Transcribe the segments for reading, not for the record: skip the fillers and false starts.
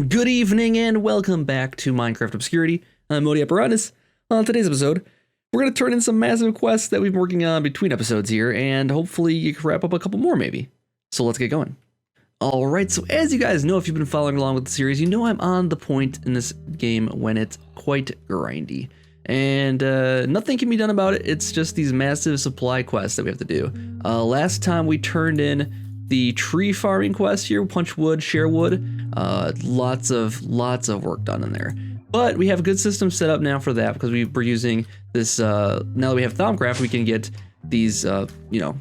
Good evening and welcome back to Minecraft Obscurity. I'm Modpack. On today's episode, we're going to turn in some massive quests that we've been working on between episodes here, and hopefully you can wrap up a couple more maybe. So let's get going. Alright, so as you guys know, if you've been following along with the series, you know I'm on the point in this game when it's quite grindy. And nothing can be done about it, it's just these massive supply quests that we have to do. Last time we turned in the tree farming quest here, punch wood, share wood, lots of work done in there. But we have a good system set up now for that because we're using this, now that we have Thaumcraft, we can get these,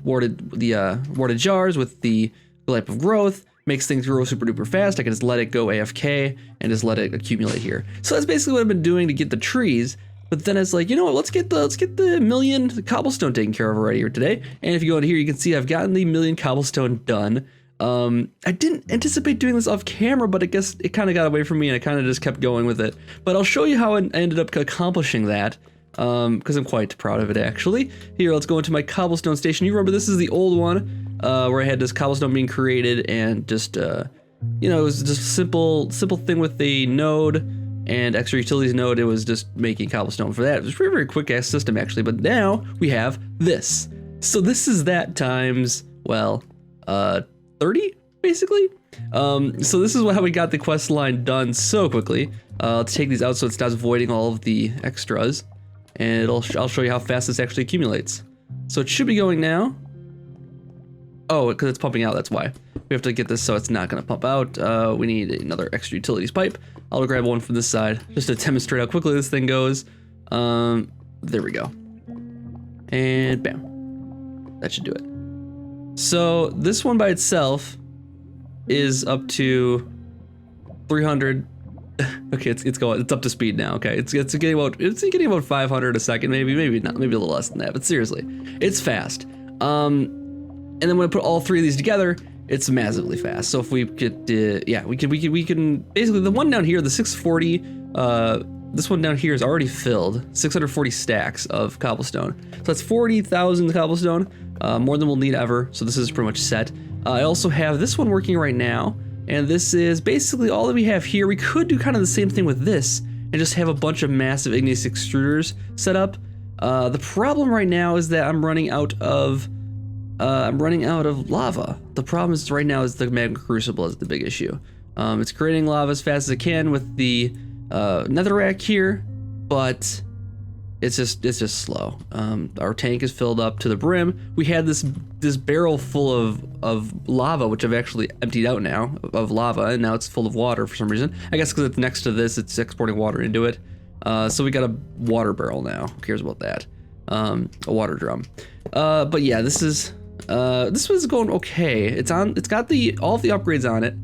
warded jars with the type of growth, makes things grow super duper fast. I can just let it go AFK and just let it accumulate here. So that's basically what I've been doing to get the trees. But then it's like, you know what, let's get the million cobblestone taken care of already here today. And if you go in here, you can see I've gotten the million cobblestone done. I didn't anticipate doing this off camera, but I guess it kind of got away from me and I kind of just kept going with it. But I'll show you how I ended up accomplishing that, because I'm quite proud of it actually. Here, let's go into my cobblestone station. You remember this is the old one, where I had this cobblestone being created and just, it was just a simple thing with the node and extra utilities node. It was just making cobblestone for that. It was a very, very quick ass system actually, but now we have this. So this is that times, well, 30 basically. So this is how we got the quest line done so quickly. Let's take these out so it stops voiding all of the extras, and I'll show you how fast this actually accumulates. So it should be going now. Oh, because it's pumping out, that's why. We have to get this so it's not going to pump out. We need another extra utilities pipe. I'll grab one from this side just to demonstrate how quickly this thing goes. There we go. And bam. That should do it. So this one by itself is up to 300. Okay, it's up to speed now. Okay, it's getting about 500 a second, maybe not, maybe a little less than that. But seriously, it's fast. And then when I put all three of these together, it's massively fast. So if we could, we can basically, the one down here, the 640, this one down here is already filled, 640 stacks of cobblestone. So that's 40,000 cobblestone, more than we'll need ever. So this is pretty much set. I also have this one working right now, and this is basically all that we have here. We could do kind of the same thing with this and just have a bunch of massive igneous extruders set up. The problem right now is that I'm running out of lava. The problem is right now is the magma crucible is the big issue. It's creating lava as fast as it can with the netherrack here, but it's just slow. Our tank is filled up to the brim. We had this barrel full of lava, which I've actually emptied out now of lava, and now it's full of water for some reason. I guess because it's next to this, it's exporting water into it. So we got a water barrel now. Who cares about that? A water drum. But yeah, this was going okay. It's got all of the upgrades on it.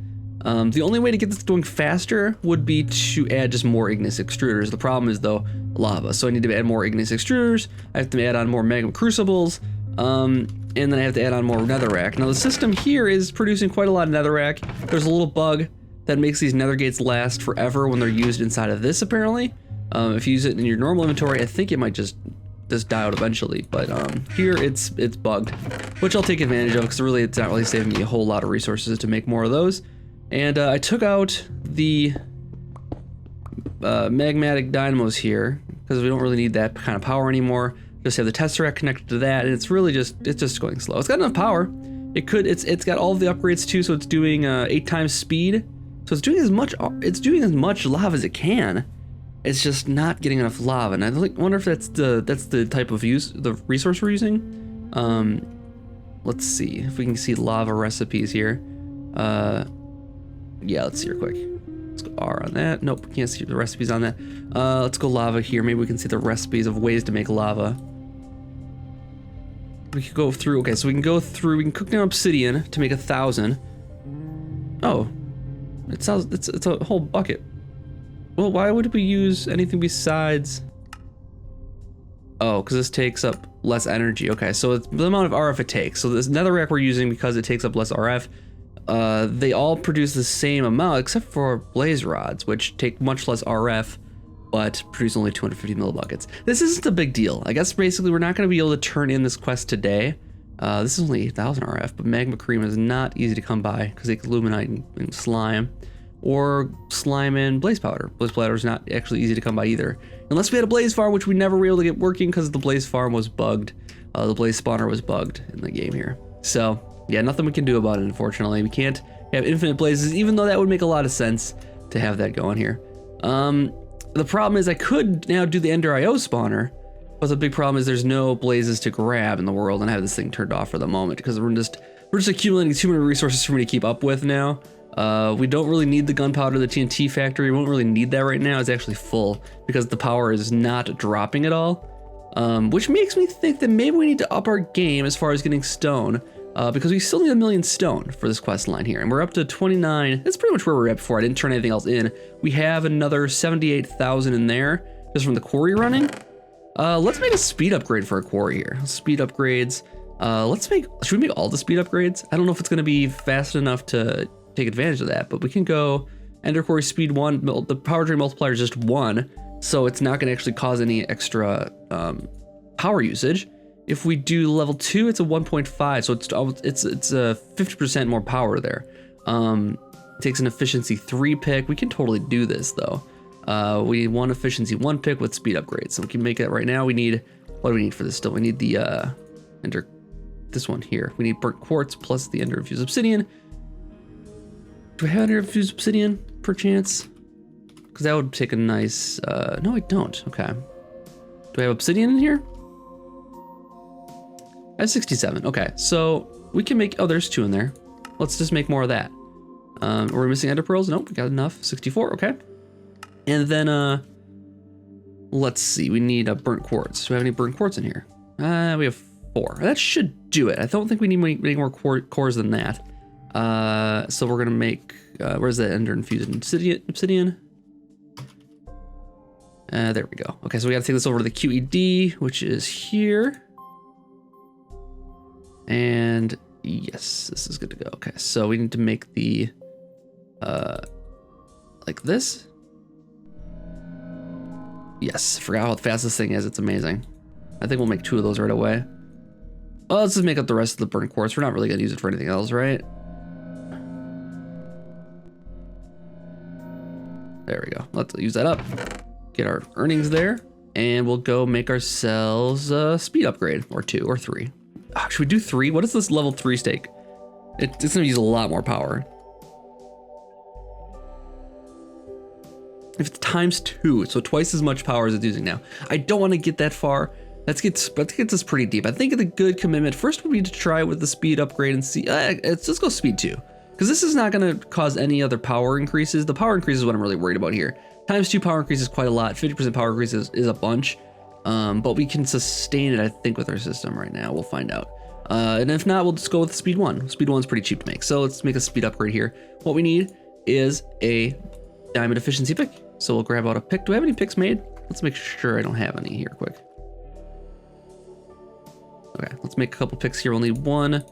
The only way to get this going faster would be to add just more igneous extruders. The problem is though, lava. So I need to add more igneous extruders. I have to add on more magma crucibles. And then I have to add on more netherrack. Now the system here is producing quite a lot of netherrack. There's a little bug that makes these nether gates last forever when they're used inside of this apparently. If you use it in your normal inventory, I think it might just die out eventually, but here it's bugged, which I'll take advantage of because really it's not really saving me a whole lot of resources to make more of those. And I took out the magmatic dynamos here because we don't really need that kind of power anymore. Just have the tesseract connected to that, and it's just going slow. It's got enough power. It's got all of the upgrades too, so it's doing 8 times speed. So it's doing as much lava as it can. It's just not getting enough lava, and I wonder if that's the type of the resource we're using. Let's see if we can see lava recipes here. Yeah, let's see real quick. Let's go R on that. Nope, we can't see the recipes on that. Let's go lava here. Maybe we can see the recipes of ways to make lava. We could go through. Okay, so we can go through. We can cook down obsidian to make 1,000. Oh, it's a whole bucket. Well, why would we use anything besides? Oh, because this takes up less energy. Okay, so it's the amount of RF it takes. So this netherrack we're using because it takes up less RF. They all produce the same amount except for blaze rods, which take much less RF, but produce only 250 millibuckets. This isn't a big deal. I guess basically we're not going to be able to turn in this quest today. This is only 1,000 RF, but magma cream is not easy to come by because they illuminate and slime. or slime and blaze powder. Blaze powder is not actually easy to come by either. Unless we had a blaze farm, which we never were able to get working because the blaze farm was bugged. The blaze spawner was bugged in the game here. So yeah, nothing we can do about it, unfortunately. We can't have infinite blazes, even though that would make a lot of sense to have that going here. The problem is I could now do the Ender IO spawner, but the big problem is there's no blazes to grab in the world, and I have this thing turned off for the moment because we're just accumulating too many resources for me to keep up with now. We don't really need the gunpowder, the TNT factory. We won't really need that right now. It's actually full because the power is not dropping at all, which makes me think that maybe we need to up our game as far as getting stone, because we still need 1 million stone for this quest line here, and we're up to 29. That's pretty much where we're at before. I didn't turn anything else in. We have another 78,000 in there just from the quarry running. Let's make a speed upgrade for a quarry here. Speed upgrades. Should we make all the speed upgrades? I don't know if it's going to be fast enough to take advantage of that, but we can go Ender Quarry speed 1. The power drain multiplier is just 1, so it's not going to actually cause any extra power usage. If we do level 2, it's a 1.5, so it's a 50% more power there. It takes an efficiency 3 pick. We can totally do this though. We need 1 efficiency 1 pick with speed upgrades, so we can make it right now. We need, what do we need for this still? We need the this one here. We need burnt quartz plus the ender infused obsidian. Do I have ender infused obsidian perchance? Because that would take a nice, no I don't, okay. Do I have obsidian in here? I have 67, okay. So we can make, oh, there's 2 in there. Let's just make more of that. We're missing ender pearls? Nope, we got enough, 64, okay. And then, let's see, we need a burnt quartz. Do we have any burnt quartz in here? We have 4. That should do it. I don't think we need any more cores than that. So we're gonna make, where's that ender infused obsidian? There we go. Okay, so we gotta take this over to the QED, which is here. And yes, this is good to go. Okay, so we need to make the, like this. Yes, forgot how fast this thing is. It's amazing. I think we'll make 2 of those right away. Well, let's just make up the rest of the burnt quartz. We're not really gonna use it for anything else, right? There we go. Let's use that up. Get our earnings there, and we'll go make ourselves a speed upgrade, or 2 or 3. Oh, should we do 3? What is this level 3 stake? It's gonna use a lot more power. If it's times 2, so twice as much power as it's using now. I don't want to get that far. That gets us pretty deep. I think the good commitment first would be to try with the speed upgrade and see. Let's just go speed 2, because this is not going to cause any other power increases. The power increase is what I'm really worried about here. Times 2 power increase is quite a lot. 50% power increase is a bunch, but we can sustain it, I think, with our system right now. We'll find out. And if not, we'll just go with speed 1. Speed 1 is pretty cheap to make, so let's make a speed upgrade here. What we need is a diamond efficiency pick. So we'll grab out a pick. Do I have any picks made? Let's make sure I don't have any here quick. Okay, let's make a couple picks here. We'll need 1.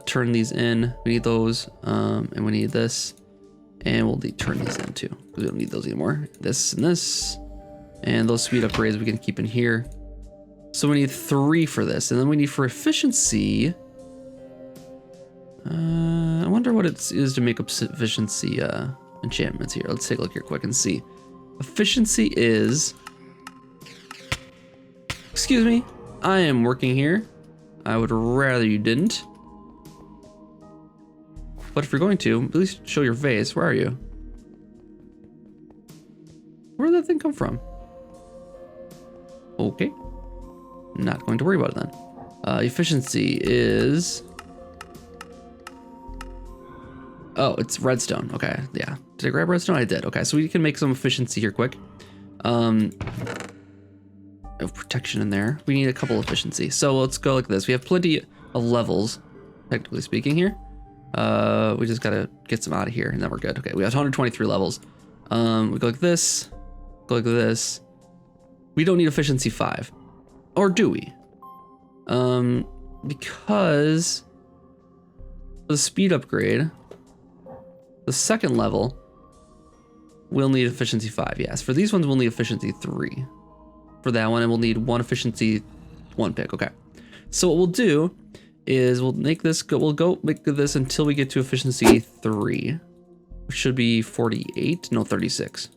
Turn these in. We need those, and we need this. And we'll turn these in too, because we don't need those anymore. This and this. And those speed upgrades we can keep in here. So we need 3 for this. And then we need for efficiency. I wonder what it is to make up efficiency enchantments here. Let's take a look here quick and see. Efficiency is, excuse me, I am working here. I would rather you didn't. But if you're going to, at least show your face. Where are you? Where did that thing come from? Okay. Not going to worry about it then. Efficiency is, oh, it's redstone. Okay, yeah. Did I grab redstone? I did. Okay, so we can make some efficiency here quick. Of protection in there. We need a couple efficiency. So let's go like this. We have plenty of levels, technically speaking here. We just gotta get some out of here and then we're good. Okay, we have 123 levels. We go like this, go like this. We don't need efficiency 5. Or do we? Because the speed upgrade, the second level, we'll need efficiency 5, yes. For these ones, we'll need efficiency 3. For that one, and we'll need 1 efficiency 1 pick, okay. So what we'll do is we'll make this, we'll go make this until we get to efficiency 3. which should be 48, no, 36.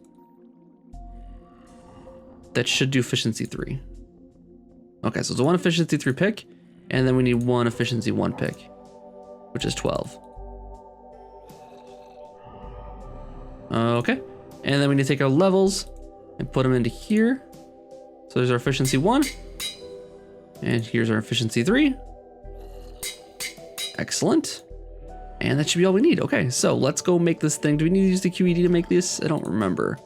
That should do efficiency 3. Okay, so it's a 1 efficiency 3 pick, and then we need 1 efficiency 1 pick, which is 12. Okay, and then we need to take our levels and put them into here. So there's our efficiency 1, and here's our efficiency 3. Excellent. And that should be all we need. Okay, so let's go make this thing. Do we need to use the QED to make this? I don't remember.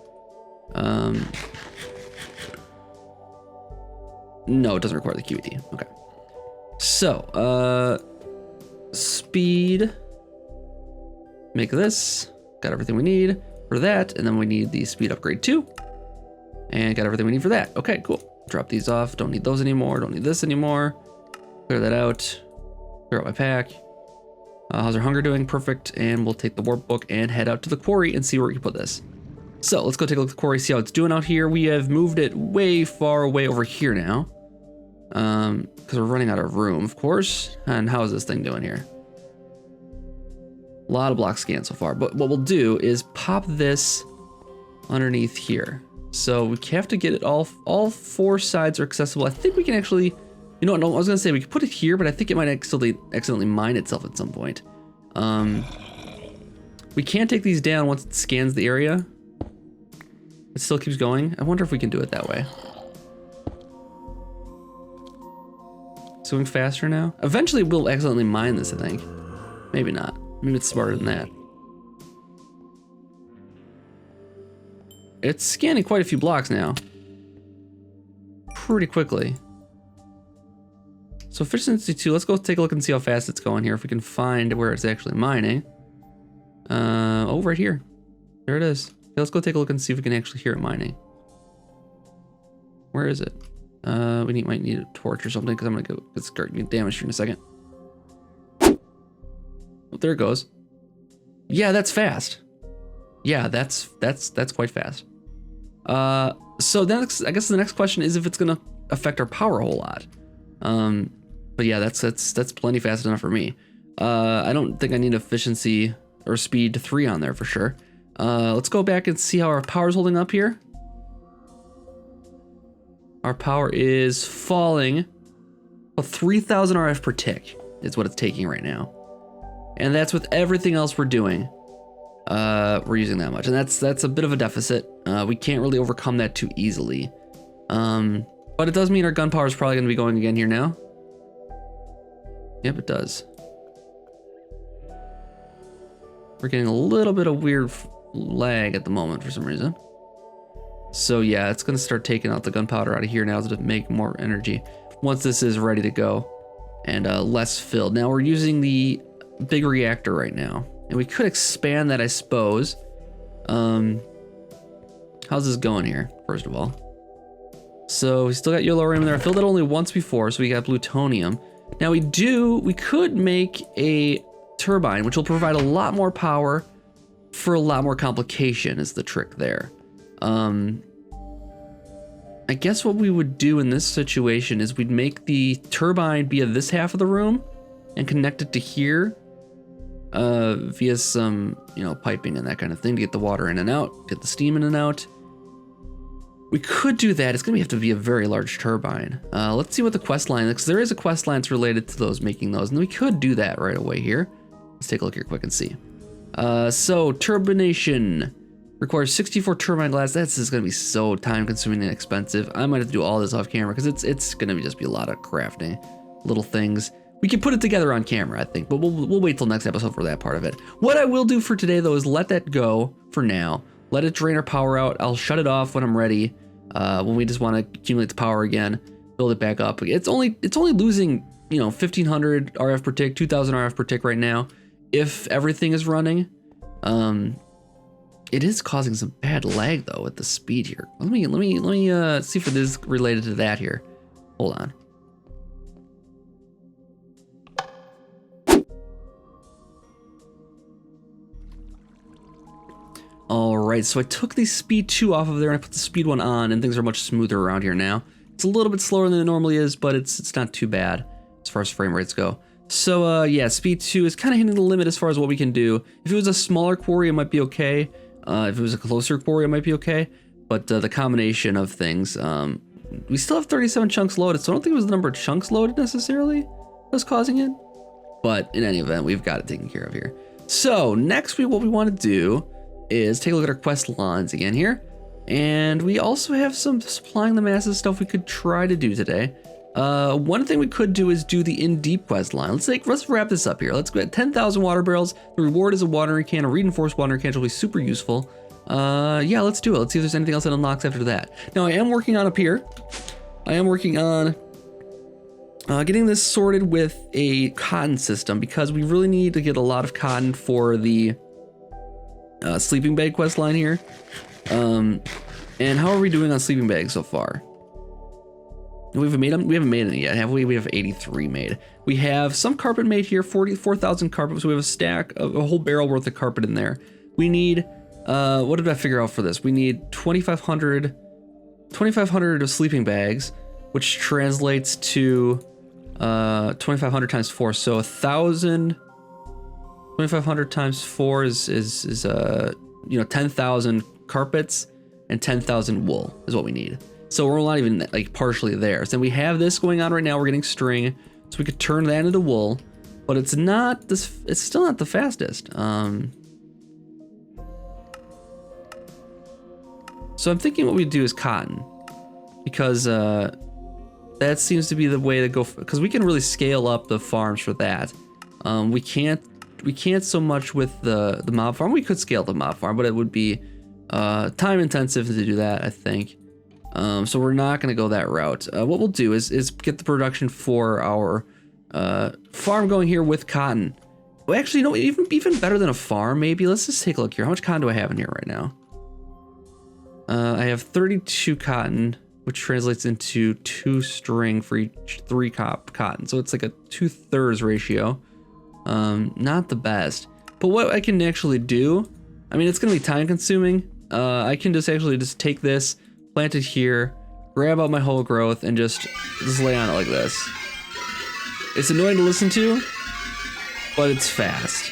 No, it doesn't require the QED. Okay. So, speed. Make this. Got everything we need for that. And then we need the speed upgrade 2. And got everything we need for that. Okay, cool. Drop these off. Don't need those anymore. Don't need this anymore. Clear that out. Clear out my pack. How's our hunger doing? Perfect. And we'll take the warp book and head out to the quarry and see where we can put this. So let's go take a look at the quarry, see how it's doing out here. We have moved it way far away over here now. Because we're running out of room, of course. And how is this thing doing here? A lot of block scans so far. But what we'll do is pop this underneath here. So we have to get it all 4 sides are accessible. I think we can actually, you know what, no, I was gonna say we could put it here, but I think it might accidentally mine itself at some point. We can't take these down once it scans the area. It still keeps going. I wonder if we can do it that way. It's going faster now. Eventually we'll accidentally mine this, I think. Maybe not. Maybe it's smarter than that. It's scanning quite a few blocks now. Pretty quickly. So efficiency 2, let's go take a look and see how fast it's going here. If we can find where it's actually mining. Oh, right here. There it is. Okay, let's go take a look and see if we can actually hear it mining. Where is it? We might need a torch or something because I'm gonna go start getting damaged here in a second. Oh, there it goes. Yeah, that's fast. Yeah, that's quite fast. So then I guess the next question is if it's gonna affect our power a whole lot. But yeah, that's plenty fast enough for me. I don't think I need efficiency or speed 3 on there for sure. Let's go back and see how our power's holding up here. Our power is falling. Well, 3,000 RF per tick is what it's taking right now. And that's with everything else we're doing. We're using that much, and that's a bit of a deficit. We can't really overcome that too easily. But it does mean our gun power is probably going to be going again here now. Yep, it does. We're getting a little bit of weird lag at the moment for some reason. So yeah, it's going to start taking out the gunpowder out of here now to make more energy once this is ready to go and less filled. Now we're using the big reactor right now, and we could expand that, I suppose. How's this going here, first of all? So we still got uranium there. I filled it only once before, so we got plutonium. Now we could make a turbine, which will provide a lot more power for a lot more complication is the trick there. I guess what we would do in this situation is we'd make the turbine via this half of the room and connect it to here via some, piping and that kind of thing to get the water in and out, get the steam in and out. We could do that. It's gonna have to be a very large turbine. Let's see what the quest line is, because there is a quest line that's related to those, making those, and we could do that right away here. Let's take a look here quick and see. So turbination requires 64 turbine glass. This is gonna be so time consuming and expensive. I might have to do all this off camera because it's gonna just be a lot of crafting, little things. We can put it together on camera, I think, but we'll wait till next episode for that part of it. What I will do for today though is let that go for now. Let it drain our power out. I'll shut it off when I'm ready. When we just want to accumulate the power again, build it back up. It's only losing 1,500 RF per tick, 2,000 RF per tick right now. If everything is running, it is causing some bad lag though at the speed here. Let me see if it is related to that here. Hold on. All right, so I took the speed 2 off of there and I put the speed 1 on, and things are much smoother around here now. It's a little bit slower than it normally is, but it's not too bad as far as frame rates go. So yeah, speed 2 is kind of hitting the limit as far as what we can do. If it was a smaller quarry, it might be okay. If it was a closer quarry, it might be okay. But the combination of things, we still have 37 chunks loaded, so I don't think it was the number of chunks loaded necessarily that was causing it. But in any event, we've got it taken care of here. So next, what we want to do is take a look at our quest lines again here. And we also have some supplying the masses stuff we could try to do today. One thing we could do is do the in deep quest line. Let's wrap this up here. Let's go at 10,000 water barrels. The reward is a watering can, a reinforced watering can, which will be super useful. Yeah, let's do it. Let's see if there's anything else that unlocks after that. Now I am working on up here. I am working on getting this sorted with a cotton system because we really need to get a lot of cotton for the sleeping bag quest line here. And how are we doing on sleeping bags so far? We haven't made any yet, have we? We have 83 made. We have some carpet made here, 44,000 carpet. So we have a stack of a whole barrel worth of carpet in there. We need, what did I figure out for this? We need 2,500 of sleeping bags, which translates to 2,500 times 4. So 1,000, 2,500 times 4 is 10,000 carpets and 10,000 wool is what we need. So we're not even like partially there. So we have this going on right now. We're getting string, so we could turn that into wool, but it's not this. It's still not the fastest. So I'm thinking what we do is cotton, because that seems to be the way to go. Because we can really scale up the farms for that. We can't so much with the mob farm. We could scale the mob farm, but it would be time intensive to do that, I think. So we're not going to go that route. What we'll do is get the production for our farm going here with cotton. Well, actually, no, even better than a farm, maybe. Let's just take a look here. How much cotton do I have in here right now? I have 32 cotton, which translates into 2 string for each 3 cotton. So it's like a 2/3 ratio. Not the best. But what I can actually do, I mean, it's going to be time consuming. I can just take this, plant it here, grab out my whole growth, and just lay on it like this. It's annoying to listen to, but it's fast.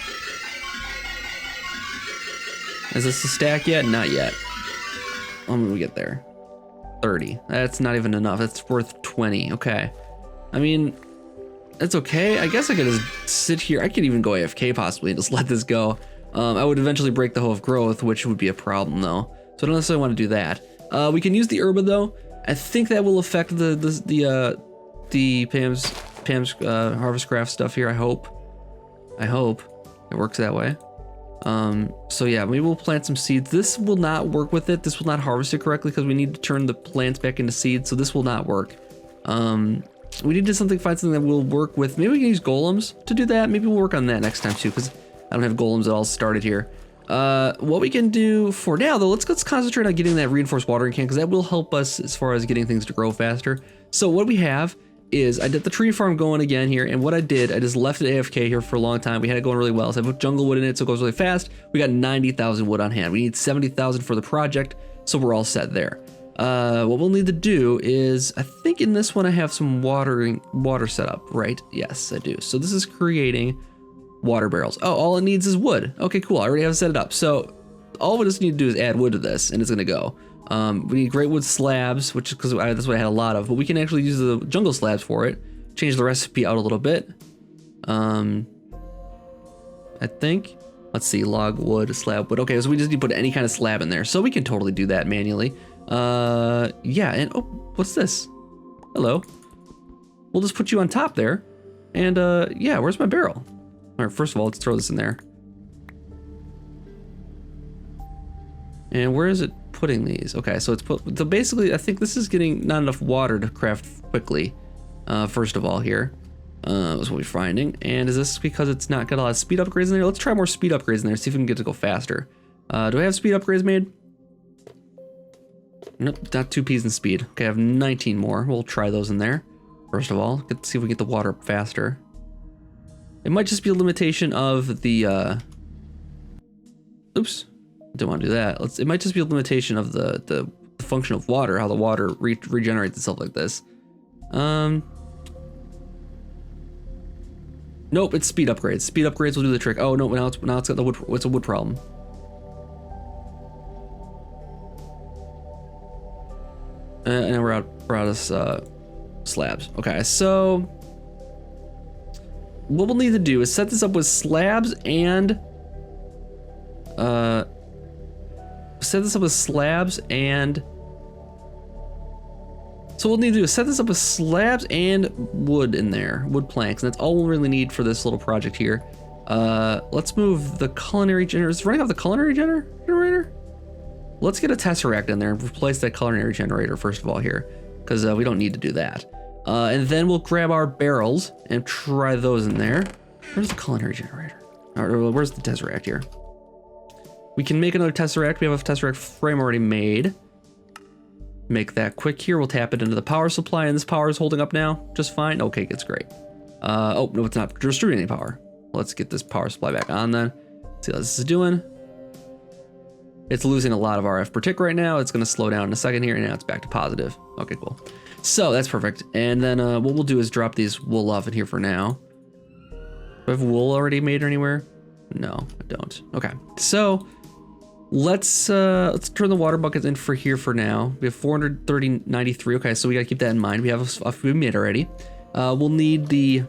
Is this a stack yet? Not yet. When we get there. 30. That's not even enough. That's worth 20. Okay. I mean, it's okay. I guess I could just sit here. I could even go AFK possibly and just let this go. I would eventually break the hoe of growth, which would be a problem though. So I don't necessarily want to do that. We can use the herba though. I think that will affect the Pam's harvest craft stuff here. I hope it works that way. So yeah, maybe we'll plant some seeds. This will not work with it. This will not harvest it correctly because we need to turn the plants back into seeds. So this will not work. We need to find something that will work with. Maybe we can use golems to do that. Maybe we'll work on that next time too, because I don't have golems at all started here. What we can do for now though, let's concentrate on getting that reinforced watering can, because that will help us as far as getting things to grow faster. So what we have is I did the tree farm going again here, and what I did, I just left it AFK here for a long time. We had it going really well, so I put jungle wood in it so it goes really fast. We got 90,000 wood on hand. We need 70,000 for the project, so we're all set there. What we'll need to do is, I think in this one I have some water set up, right? Yes, I do. So this is creating water barrels. Oh, all it needs is wood. Okay, cool. I already have it set it up. So all we just need to do is add wood to this, and it's gonna go. We need great wood slabs, which is because that's what I had a lot of, but we can actually use the jungle slabs for it. Change the recipe out a little bit. I think. Let's see, log wood, slab wood. Okay, so we just need to put any kind of slab in there. So we can totally do that manually. Yeah, and oh, what's this? Hello. We'll just put you on top there. And yeah, where's my barrel? All right, first of all, let's throw this in there. And where is it putting these? Okay, so it's so basically, I think this is getting not enough water to craft quickly. First of all here, is what we're finding. And is this because it's not got a lot of speed upgrades in there? Let's try more speed upgrades in there, see if we can get it to go faster. Do I have speed upgrades made? Nope, not 2 P's in speed. Okay, I have 19 more. We'll try those in there. First of all, let's see if we get the water up faster. It might just be a limitation of the, oops, don't want to do that. It might just be a limitation of the function of water, how the water regenerates itself like this. No, Nope, it's speed upgrades. Speed upgrades will do the trick. Oh no, now it's got the wood. What's a wood problem? And we're out of slabs. Okay, so what we'll need to do is set this up with slabs and so what we'll need to do is set this up with slabs and wood in there, wood planks, and that's all we'll really need for this little project here. Let's move the culinary generator. Is it running off the culinary generator? Let's get a tesseract in there and replace that culinary generator first of all here, because we don't need to do that. And then we'll grab our barrels and try those in there. Where's the culinary generator? Or where's the tesseract here? We can make another tesseract. We have a tesseract frame already made. Make that quick here. We'll tap it into the power supply, and this power is holding up now just fine. Okay, it's great. Oh, no, it's not distributing any power. Let's get this power supply back on then. See how this is doing. It's losing a lot of RF per tick right now. It's going to slow down in a second here, and now it's back to positive. Okay, cool. So that's perfect. And then what we'll do is drop these wool off in here for now. Do I have wool already made anywhere? No, I don't. Okay, so let's turn the water buckets in for here for now. We have 430.93. Okay, so we gotta keep that in mind. We have a few made already. We'll need the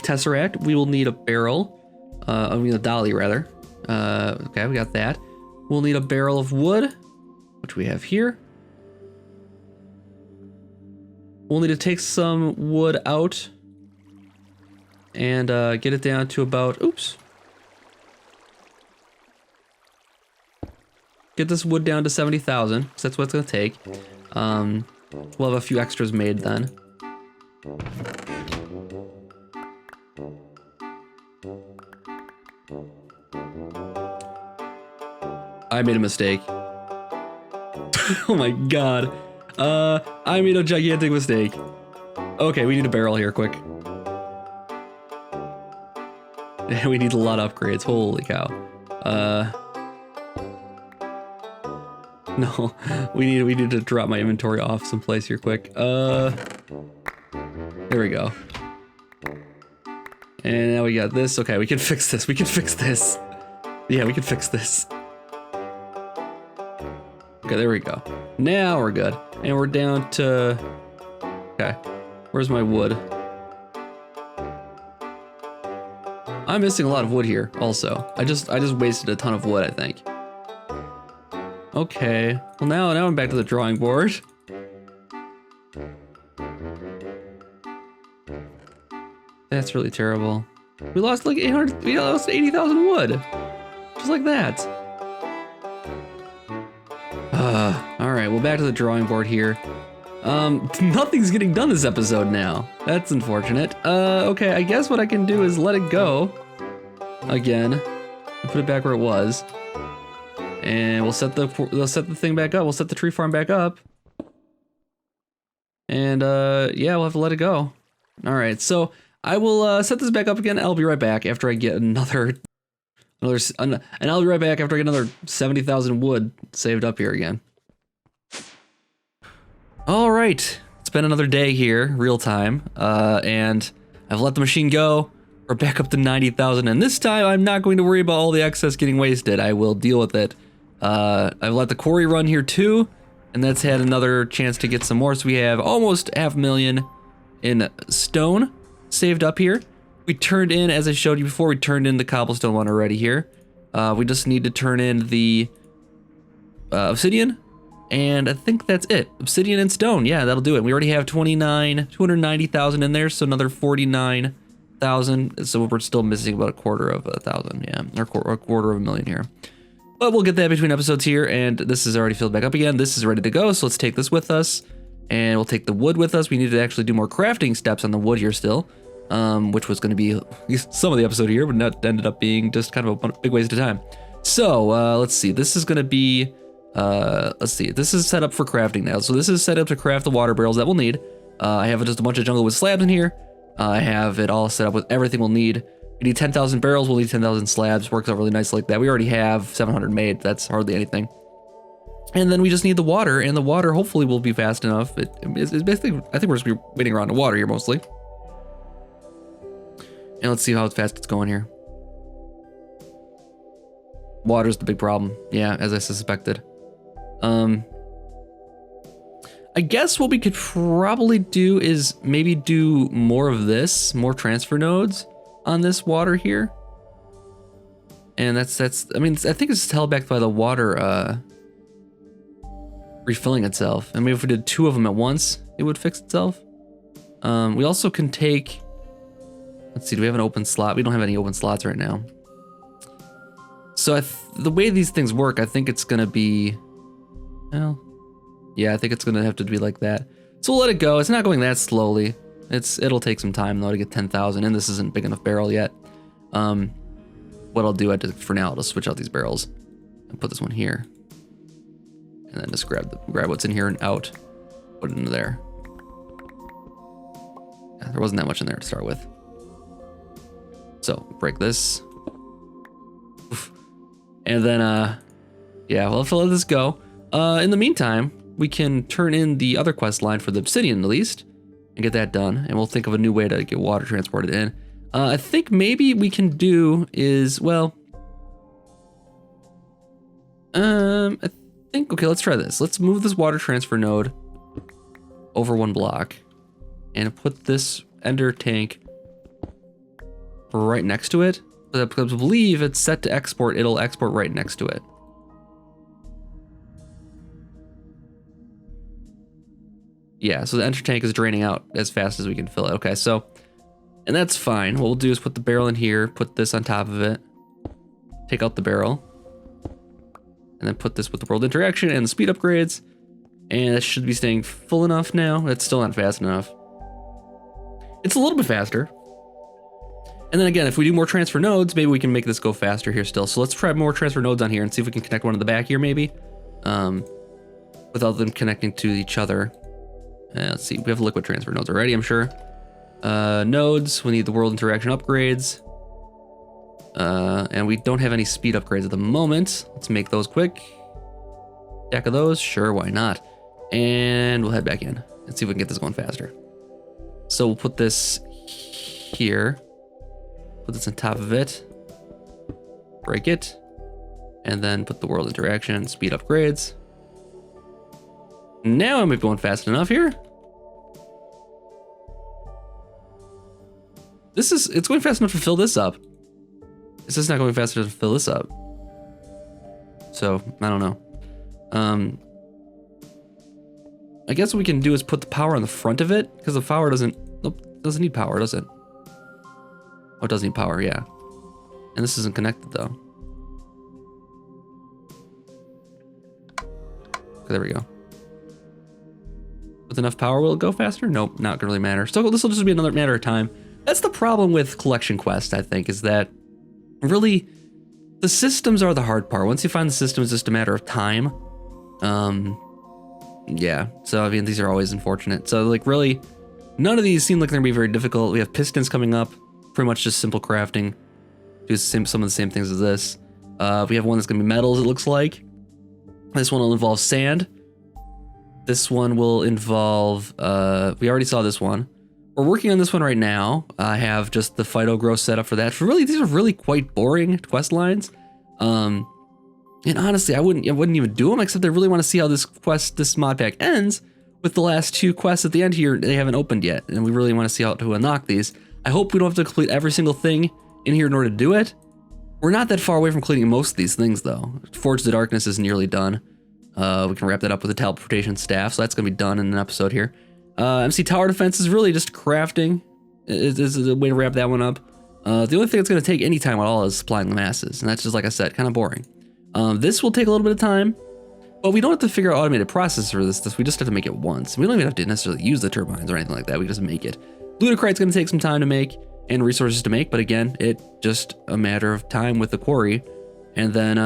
tesseract. We will need a barrel. I mean a dolly rather. Okay, we got that. We'll need a barrel of wood, which we have here. We'll need to take some wood out and get it down to about, oops. Get this wood down to 70,000, because that's what it's gonna take. We'll have a few extras made then. I made a mistake. Oh my god. I made a gigantic mistake. Okay, we need a barrel here, quick. We need a lot of upgrades, holy cow. No, we need to drop my inventory off someplace here quick. There we go. And now we got this. Okay, we can fix this. We can fix this. Yeah, we can fix this. Okay, there we go. Now we're good. And we're down to... Okay, where's my wood? I'm missing a lot of wood here also. I just wasted a ton of wood, I think. Okay, well now I'm back to the drawing board. That's really terrible. We lost like 80,000 wood. Just like that. All right, well back to the drawing board here. Nothing's getting done this episode now. That's unfortunate. Okay, I guess what I can do is let it go again and put it back where it was. And we'll set the thing back up. We'll set the tree farm back up. And yeah, we'll have to let it go. All right, so I will set this back up again. I'll be right back after I get and I'll be right back after I get another 70,000 wood saved up here again. All right, it's been another day here, real time, and I've let the machine go. We're back up to 90,000, and this time I'm not going to worry about all the excess getting wasted. I will deal with it. I've let the quarry run here too, and that's had another chance to get some more. So we have almost 500,000 in stone saved up here. We turned in, as I showed you before, we turned in the cobblestone one already here. We just need to turn in the obsidian, and I think that's it. Obsidian and stone, yeah, that'll do it. We already have 290,000 in there, so another 49,000. So we're still missing about 250,000, yeah, or 250,000 here. But we'll get that between episodes here, and this is already filled back up again. This is ready to go, so let's take this with us, and we'll take the wood with us. We need to actually do more crafting steps on the wood here still, which was going to be some of the episode here, but that ended up being just kind of a big waste of time. So let's see. This is going to be, let's see. This is set up for crafting now. So this is set up to craft the water barrels that we'll need. I have just a bunch of jungle with slabs in here. I have it all set up with everything we'll need. We need 10,000 barrels, we'll need 10,000 slabs. Works out really nice like that. We already have 700 made, that's hardly anything. And then we just need the water, and the water hopefully will be fast enough. It's basically, I think we're just waiting around the water here mostly. And let's see how fast it's going here. Water's the big problem. Yeah, as I suspected. I guess what we could probably do is maybe do more of this, more transfer nodes on this water here. And that's I mean, I think it's held back by the water refilling itself. I mean, if we did 2 of them at once, it would fix itself. We also can take, let's see, do we have an open slot? We don't have any open slots right now. So the way these things work, I think it's gonna be, well, yeah, I think it's gonna have to be like that. So we'll let it go. It's not going that slowly. It'll take some time though to get 10,000, and this isn't big enough barrel yet. What I'll do, for now, I'll just switch out these barrels and put this one here, and then just grab what's in here and out, put it into there. Yeah, there wasn't that much in there to start with. So break this, and then yeah, we'll have to let this go. In the meantime, we can turn in the other quest line for the obsidian at least, and get that done, and we'll think of a new way to get water transported in. I think maybe we can do is, well, I think, okay, let's try this. Let's move this water transfer node over 1 block and put this ender tank right next to it. Because I believe it's set to export, it'll export right next to it. Yeah, so the ender tank is draining out as fast as we can fill it. Okay, so, and that's fine. What we'll do is put the barrel in here, put this on top of it, take out the barrel, and then put this with the world interaction and the speed upgrades, and it should be staying full enough now. It's still not fast enough. It's a little bit faster. And then again, if we do more transfer nodes, maybe we can make this go faster here still. So let's try more transfer nodes on here and see if we can connect one in the back here maybe, without them connecting to each other. Let's see, we have liquid transfer nodes already, I'm sure. Nodes, we need the world interaction upgrades. And we don't have any speed upgrades at the moment. Let's make those quick. Stack of those, sure, why not? And we'll head back in. Let's see if we can get this going faster. So we'll put this here. Put this on top of it. Break it. And then put the world interaction and speed upgrades. Now I might be going fast enough here. It's going fast enough to fill this up. It's just not going fast enough to fill this up. So, I don't know. I guess what we can do is put the power on the front of it, because the power doesn't need power, does it? Oh, it does need power, yeah. And this isn't connected though. Okay, there we go. With enough power, will it go faster? Nope, not gonna really matter. So this will just be another matter of time. That's the problem with collection quests, I think, is that really the systems are the hard part. Once you find the system, it's just a matter of time. Yeah, so I mean, these are always unfortunate. So like really, none of these seem like they're gonna be very difficult. We have pistons coming up, pretty much just simple crafting. Do some of the same things as this. We have one that's gonna be metals, it looks like. This one will involve sand. This one will involve, we already saw this one. We're working on this one right now. I have just the phyto growth set up for that. For really, these are really quite boring quest lines. And honestly, I wouldn't even do them, except I really want to see how this mod pack ends with the last 2 quests at the end here. They haven't opened yet, and we really want to see how to unlock these. I hope we don't have to complete every single thing in here in order to do it. We're not that far away from completing most of these things though. Forge the Darkness is nearly done. We can wrap that up with the teleportation staff, so that's gonna be done in an episode here. MC Tower Defense is really just crafting. Is a way to wrap that one up. The only thing that's gonna take any time at all is supplying the masses, and that's just, like I said, kind of boring. This will take a little bit of time, but we don't have to figure out automated processes for this. We just have to make it once. We don't even have to necessarily use the turbines or anything like that. We just make it. Ludicrite's gonna take some time to make and resources to make, but again, it's just a matter of time with the quarry. And then,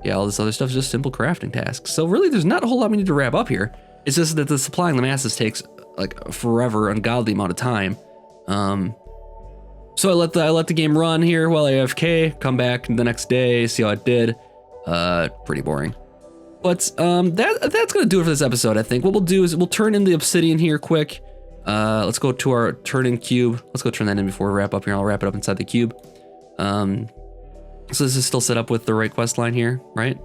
yeah, all this other stuff is just simple crafting tasks. So really, there's not a whole lot we need to wrap up here. It's just that the supplying the masses takes like forever, ungodly amount of time. So I let the game run here while I AFK, come back the next day, see how it did. Pretty boring. But that's gonna do it for this episode, I think. What we'll do is we'll turn in the obsidian here quick. Let's go to our turn-in cube. Let's go turn that in before we wrap up here. I'll wrap it up inside the cube. So this is still set up with the right quest line here, right?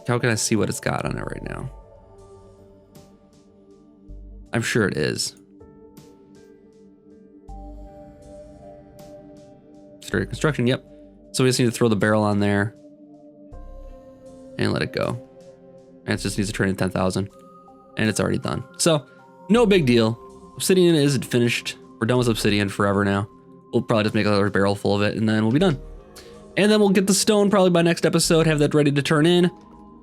How can I see what it's got on it right now? I'm sure it is. Started construction, yep. So we just need to throw the barrel on there and let it go. And it just needs to turn in 10,000 and it's already done. So no big deal. Obsidian is finished. We're done with obsidian forever now. We'll probably just make another barrel full of it and then we'll be done. And then we'll get the stone probably by next episode, have that ready to turn in.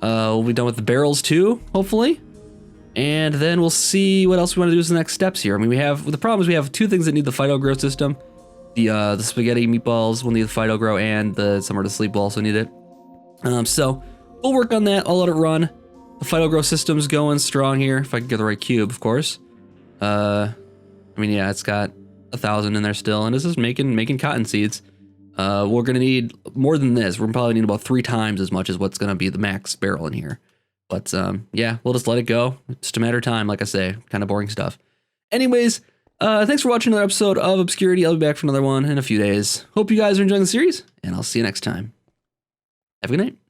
We'll be done with the barrels too, hopefully. And then we'll see what else we want to do as the next steps here. I mean, the problem is we have two things that need the Phyto Grow system. The spaghetti meatballs will need the Phyto Grow, and the Somewhere to Sleep will also need it. So we'll work on that. I'll let it run. The Phyto Grow system's going strong here, if I can get the right cube, of course. I mean, yeah, it's got 1,000 in there still, and this is making cotton seeds. We're gonna need more than this. We're probably need about 3 times as much as what's gonna be the max barrel in here. But yeah, we'll just let it go. It's just a matter of time, like I say, kind of boring stuff. Anyways, thanks for watching another episode of Obscurity. I'll be back for another one in a few days. Hope you guys are enjoying the series, and I'll see you next time. Have a good night.